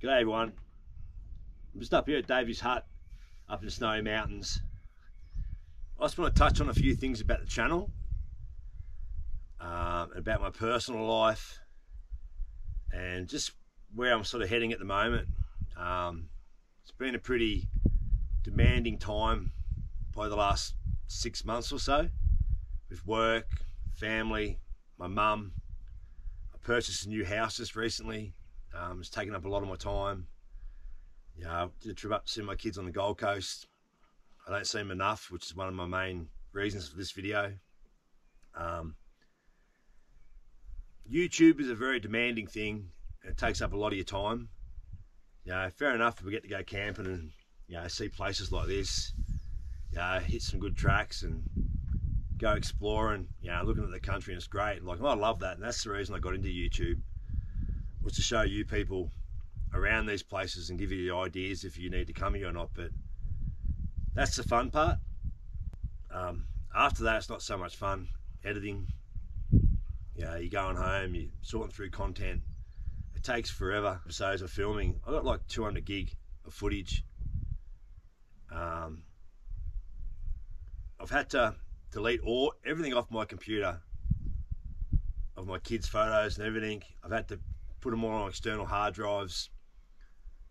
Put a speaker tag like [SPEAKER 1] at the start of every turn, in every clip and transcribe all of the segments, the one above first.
[SPEAKER 1] G'day everyone, I'm just up here at Davy's hut up in the Snowy Mountains. I just want to touch on a few things about the channel, about my personal life and just where I'm sort of heading at the moment. It's been a pretty demanding time, probably the last 6 months or so, with work, family, my mum. I purchased a new house just recently. It's taken up a lot of my time. I did a trip up to see my kids on the Gold Coast. I don't see them enough, which is one of my main reasons for this video. YouTube is a very demanding thing. It takes up a lot of your time. Fair enough if we get to go camping and see places like this, hit some good tracks and go exploring, looking at the country, and it's great. Like, I love that, and that's the reason I got into YouTube, was to show you people around these places and give you the ideas if you need to come here or not. But that's the fun part. After that, it's not so much fun. Editing, you're going home, you're sorting through content. It takes forever. Episodes of filming, I got like 200 gig of footage. I've had to delete everything off my computer, of my kids' photos and everything. I've had to put them all on external hard drives.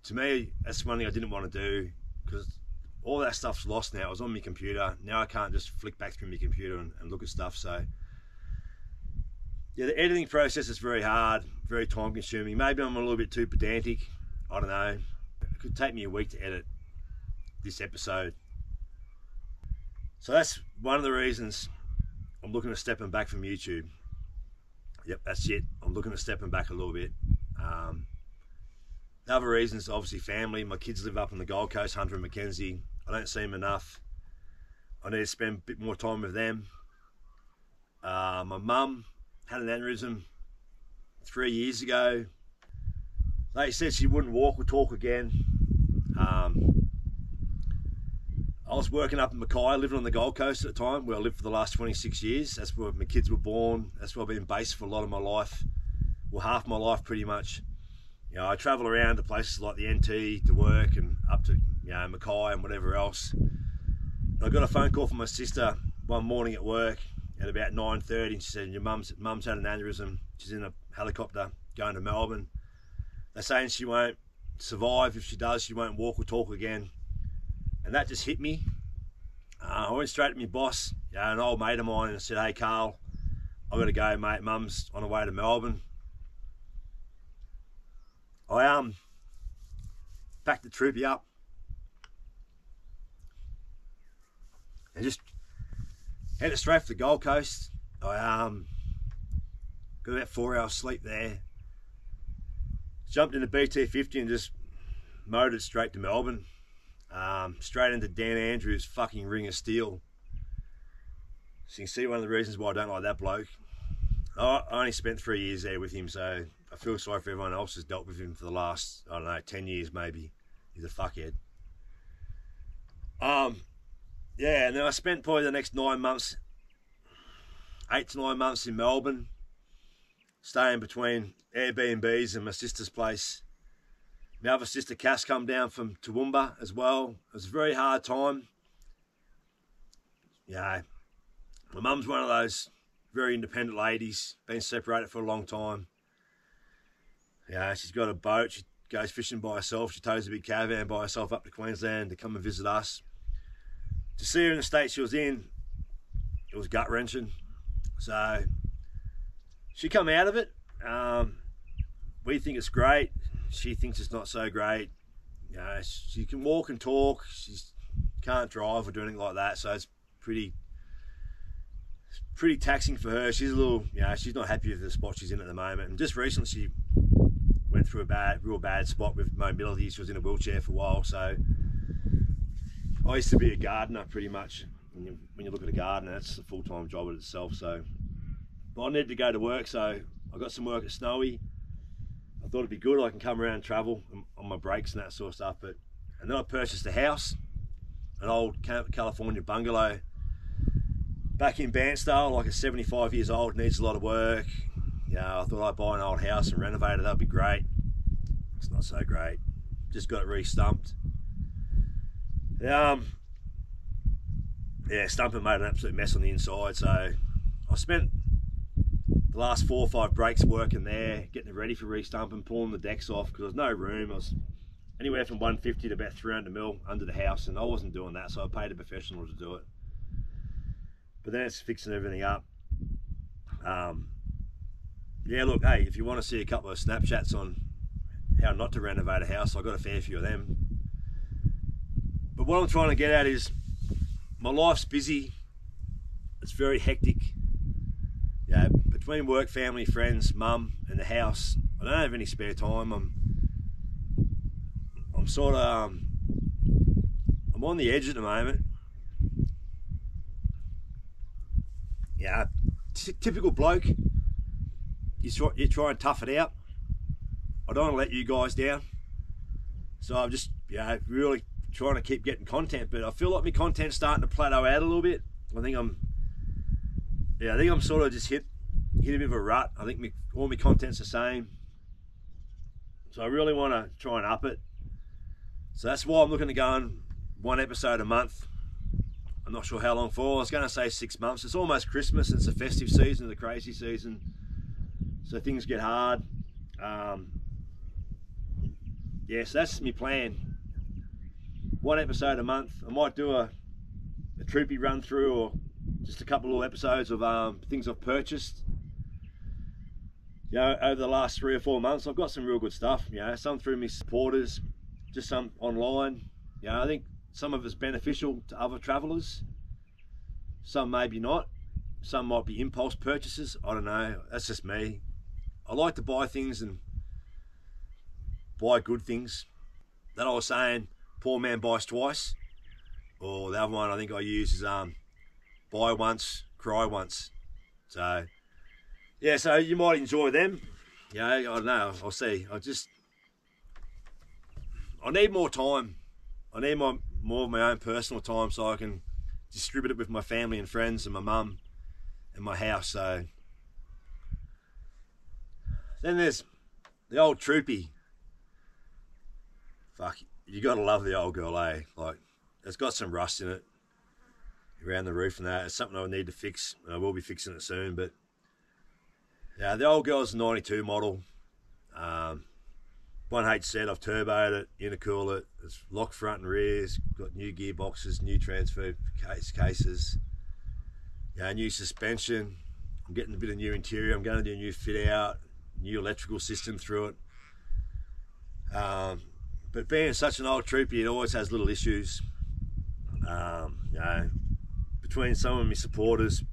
[SPEAKER 1] To me, that's one thing I didn't want to do, because all that stuff's lost now. It was on my computer. Now I can't just flick back through my computer and look at stuff. So yeah, the editing process is very hard, very time consuming. Maybe I'm a little bit too pedantic, I don't know. It could take me a week to edit this episode. So that's one of the reasons I'm looking at stepping back from YouTube. Yep, that's it. I'm looking at stepping back a little bit. The other reasons, obviously family. My kids live up on the Gold Coast, Hunter and Mackenzie. I don't see them enough. I need to spend a bit more time with them. My mum had an aneurysm 3 years ago. They said she wouldn't walk or talk again. I was working up in Mackay, living on the Gold Coast at the time, where I lived for the last 26 years. That's where my kids were born. That's where I've been based for a lot of my life. Well, half my life pretty much. I travel around to places like the NT to work, and up to Mackay and whatever else. And I got a phone call from my sister one morning at work at about 9:30, and she said, your mum's had an aneurysm. She's in a helicopter going to Melbourne. They're saying she won't survive. If she does, she won't walk or talk again. And that just hit me. I went straight to my boss, an old mate of mine, and said, hey Carl, I've got to go, mate. Mum's on her way to Melbourne. I packed the Troopy up and just headed straight for the Gold Coast. I got about 4 hours sleep there. Jumped into BT50 and just motored straight to Melbourne. Straight into Dan Andrews' fucking ring of steel. So you can see one of the reasons why I don't like that bloke. I only spent 3 years there with him, so I feel sorry for everyone else who's dealt with him for the last, I don't know, 10 years maybe. He's a fuckhead. And then I spent probably the next 9 months, 8 to 9 months in Melbourne, staying between Airbnbs and my sister's place. My other sister Cass come down from Toowoomba as well. It was a very hard time. My mum's one of those very independent ladies, been separated for a long time. She's got a boat, she goes fishing by herself, she tows a big caravan by herself up to Queensland to come and visit us. To see her in the state she was in, it was gut-wrenching. So she come out of it. We think it's great. She thinks it's not so great. She can walk and talk. She can't drive or do anything like that. So it's pretty taxing for her. She's a little, she's not happy with the spot she's in at the moment. And just recently she went through a real bad spot with mobility. She was in a wheelchair for a while. So I used to be a gardener pretty much. When you look at a gardener, that's a full-time job in itself. So, but I needed to go to work, so I got some work at Snowy. I thought it'd be good. I can come around and travel on my breaks and that sort of stuff. And then I purchased a house, an old California bungalow back in Bairnsdale, like it's 75 years old, needs a lot of work. I thought I'd buy an old house and renovate it. That'd be great. It's not so great. Just got it re-stumped. Yeah, stumping made an absolute mess on the inside, so I spent the last 4 or 5 breaks working there, getting it ready for re-stumping, pulling the decks off because there was no room. I was anywhere from 150 to about 300 mil under the house, and I wasn't doing that, so I paid a professional to do it. But then it's fixing everything up. Yeah, look, hey, if you want to see a couple of Snapchats on how not to renovate a house, I've got a fair few of them. But what I'm trying to get at is my life's busy. It's very hectic. Yeah, between work, family, friends, mum, and the house, I don't have any spare time. I'm sort of I'm on the edge at the moment. Yeah, typical bloke. You try and tough it out. I don't want to let you guys down, so I'm just really trying to keep getting content. But I feel like my content's starting to plateau out a little bit. I think I'm sort of just hit a bit of a rut. I think all my content's the same, so I really want to try and up it. So that's why I'm looking to go on 1 episode a month. I'm not sure how long for. I was going to say 6 months. It's almost Christmas. It's the festive season, the crazy season, so things get hard. Yeah, so that's my plan. 1 episode a month. I might do a Troopy run through, or just a couple of episodes of things I've purchased. You know, over the last 3 or 4 months, I've got some real good stuff. You know, some through my supporters, just some online. You know, I think some of it's beneficial to other travellers. Some maybe not. Some might be impulse purchases. I don't know. That's just me. I like to buy things and buy good things. That I was saying, poor man buys twice. Or the other one I think I use is buy once, cry once. So yeah, so you might enjoy them. You know, I don't know. I'll see. I need more time. I need more of my own personal time so I can distribute it with my family and friends and my mum and my house. So then there's the old Troopy. Fuck, you gotta love the old girl, eh? Like, it's got some rust in it around the roof and that. It's something I need to fix. I will be fixing it soon, but yeah, the old girl's a 92 model. 1H set, I've turboed it, intercooled it. It's locked front and rears, got new gearboxes, new transfer cases, new suspension. I'm getting a bit of new interior. I'm going to do a new fit out, new electrical system through it. But being such an old Troopy, it always has little issues. Between some of my supporters,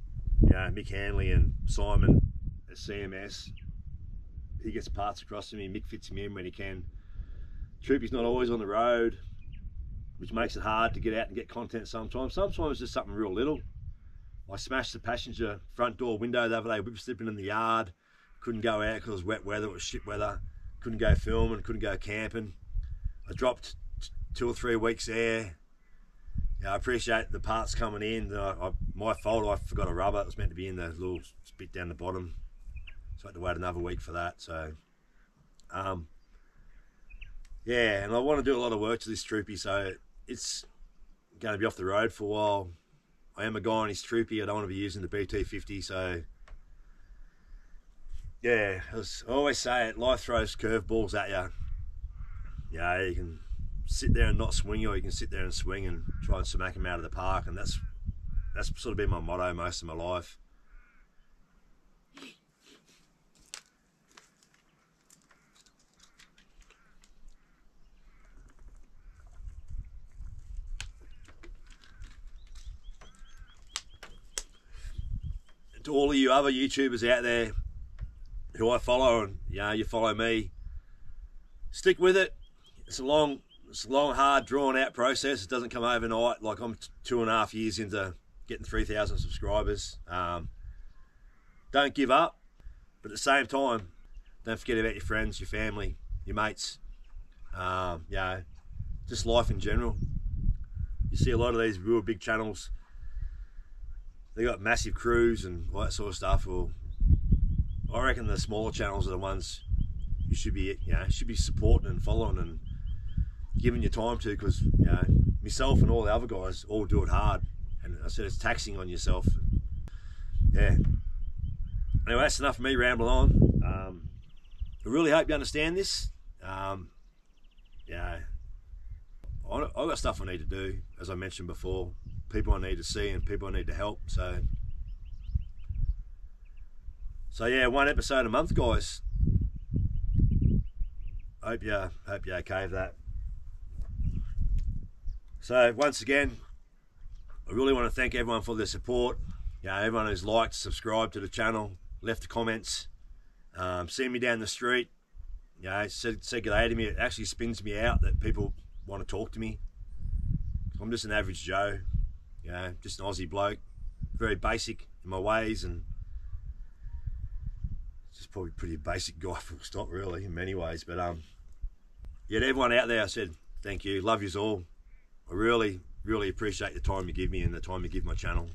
[SPEAKER 1] Mick Hanley and Simon at CMS, he gets parts across to me. Mick fits me in when he can. Troopy's not always on the road, which makes it hard to get out and get content sometimes. Sometimes it's just something real little. I smashed the passenger front door window the other day, whip slipping in the yard. Couldn't go out because it was wet weather, it was shit weather. Couldn't go filming, couldn't go camping. I dropped 2 or 3 weeks there. I appreciate the parts coming in. My fault, I forgot a rubber. It was meant to be in the little bit down the bottom. So I had to wait another week for that. So, yeah, and I want to do a lot of work to this Troopy, so it's going to be off the road for a while. I am a guy on his Troopy. I don't want to be using the BT50, so yeah, as I always say it, life throws curveballs at you. Yeah, you can sit there and not swing, or you can sit there and swing and try and smack them out of the park, and that's sort of been my motto most of my life. To all of you other YouTubers out there who I follow, and you follow me, stick with it. It's a long, hard, drawn out process. It doesn't come overnight. Like, I'm 2.5 years into getting 3,000 subscribers. Don't give up, but at the same time, don't forget about your friends, your family, your mates. Just life in general. You see a lot of these real big channels. They got massive crews and all that sort of stuff. Well, I reckon the smaller channels are the ones you should be, should be supporting and following and giving your time to, because myself and all the other guys all do it hard, and I said it's taxing on yourself. Yeah. Anyway, that's enough of me rambling on. I really hope you understand this. I've got stuff I need to do, as I mentioned before, people I need to see and people I need to help. So yeah, 1 episode a month, guys. Hope you're okay with that. So once again, I really want to thank everyone for their support. Everyone who's liked, subscribed to the channel, left the comments, seen me down the street, said g'day to me. It actually spins me out that people want to talk to me. I'm just an average Joe, just an Aussie bloke, very basic in my ways, and just probably pretty basic guy, full stop, really, in many ways. But to everyone out there, I said thank you, love yous all. I really appreciate the time you give me and the time you give my channel.